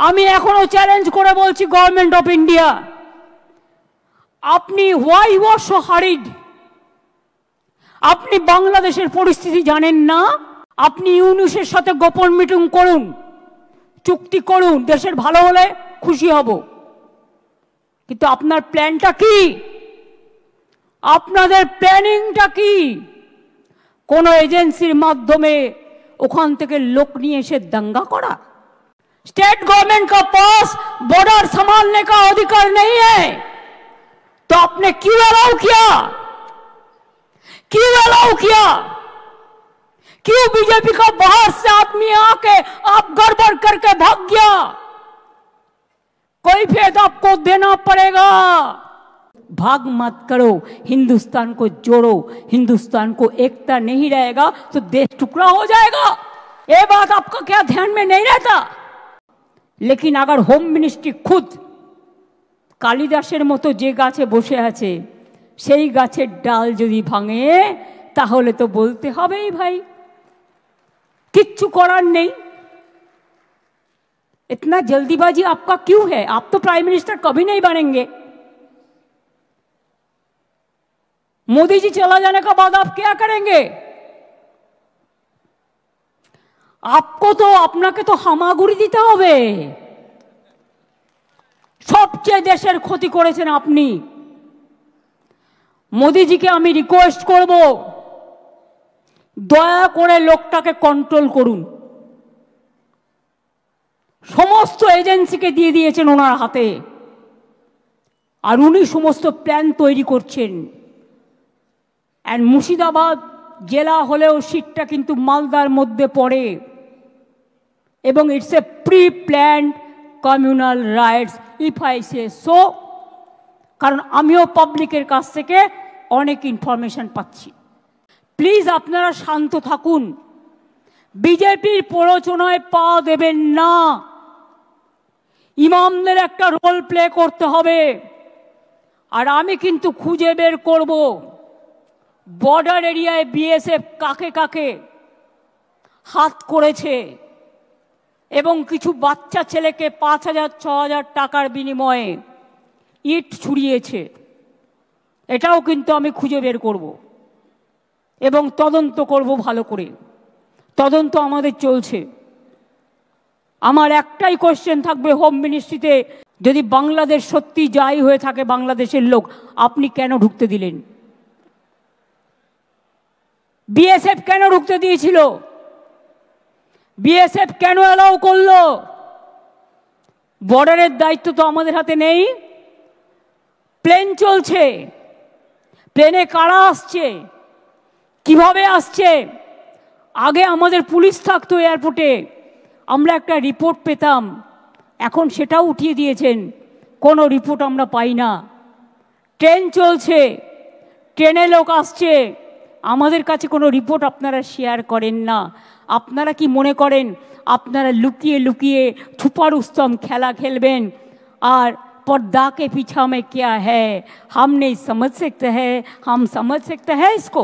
আমি এখনো চ্যালেঞ্জ করে বলছি গভর্নমেন্ট অফ ইন্ডিয়া, আপনি why you are so harried? আপনি বাংলাদেশের পরিস্থিতি জানেন না? আপনি ইউনূসের সাথে গোপন মিটিং করুন, চুক্তি করুন, দেশের ভালো হলে খুশি হব, কিন্তু আপনার প্ল্যানটা কি? আপনাদের প্ল্যানিংটা কি? কোন এজেন্সির মাধ্যমে ওখান থেকে লোক নিয়ে এসে दंगा करा? स्टेट गवर्नमेंट का पास बॉर्डर संभालने का अधिकार नहीं है, तो आपने क्यों अलाउ किया? क्यों अलाउ किया? क्यों बीजेपी का बाहर से आदमी आके आप गड़बड़ करके भाग गया? कोई फेद आपको देना पड़ेगा। भाग मत करो, हिंदुस्तान को जोड़ो। हिंदुस्तान को एकता नहीं रहेगा तो देश टुकड़ा हो जाएगा। ये बात आपका क्या ध्यान में नहीं रहता? लेकिन अगर होम मिनिस्ट्री खुद कालिदासेर मतो जे गाছে বসে আছে সেই গাছের ডাল যদি ভাঙে তাহলে তো বলতে হবেই ভাই, किच्छु करार नहीं। इतना जल्दीबाजी आपका क्यों है? आप तो प्राइम मिनिस्टर कभी नहीं बनेंगे। मोदी जी चला जाने का बाद आप क्या करेंगे? आपको तो আপনাকে তো হামাগুড়ি দিতে হবে। সবচেয়ে দেশের ক্ষতি করেছেন আপনি। মোদিজিকে আমি রিকোয়েস্ট করব, দয়া করে লোকটাকে কন্ট্রোল করুন। সমস্ত এজেন্সিকে দিয়ে দিয়েছেন ওনার হাতে, আর উনি সমস্ত প্ল্যান তৈরি করছেন। এন্ড মুর্শিদাবাদ জেলা হলেও সিটটা কিন্তু মালদার মধ্যে পড়ে, এবং it's a pre planned communal rights if I say so. কারণ আমিও পাবলিকের কাছ থেকে অনেক ইনফরমেশন পাচ্ছি। প্লিজ আপনারা শান্ত থাকুন, বিজেপির প্ররোচনায় পা দেবেন না। ইমামদের একটা রোল প্লে করতে হবে, আর আমি কিন্তু খুঁজে বের করব বর্ডার এরিয়ায় বিএসএফ কাকে কাকে হাত করেছে, এবং কিছু বাচ্চা ছেলেকে ৫,০০০-৬,০০০ টাকার বিনিময়ে ইট ছুড়িয়েছে। এটাও কিন্তু আমি খুঁজে বের করব এবং তদন্ত করব ভালো করে। তদন্ত আমাদের চলছে। আমার একটাই কোশ্চেন থাকবে হোম মিনিস্ট্রিতে, যদি বাংলাদেশ সত্যি যাই হয়ে থাকে বাংলাদেশের লোক, আপনি কেন ঢুকতে দিলেন? বিএসএফ কেন ঢুকতে দিয়েছিল? বিএসএফ কেন অ্যালাউ করলো? বর্ডারের দায়িত্ব তো আমাদের হাতে নেই। প্লেন চলছে, প্লেনে কারা আসছে, কিভাবে আসছে? আগে আমাদের পুলিশ থাকতো এয়ারপোর্টে, আমরা একটা রিপোর্ট পেতাম, এখন সেটাও উঠিয়ে দিয়েছেন, কোনো রিপোর্ট আমরা পাই না। ট্রেন চলছে, ট্রেনে লোক আসছে, আমাদের কাছে কোনো রিপোর্ট আপনারা শেয়ার করেন না। আপনারা কি মনে করেন আপনারা লুকিয়ে লুকিয়ে छुपा रुस्तम খেলা খেলবেন? আর पर्दा के पीछा में क्या है हम नहीं समझ सकते हैं, हम समझ सकते हैं इसको।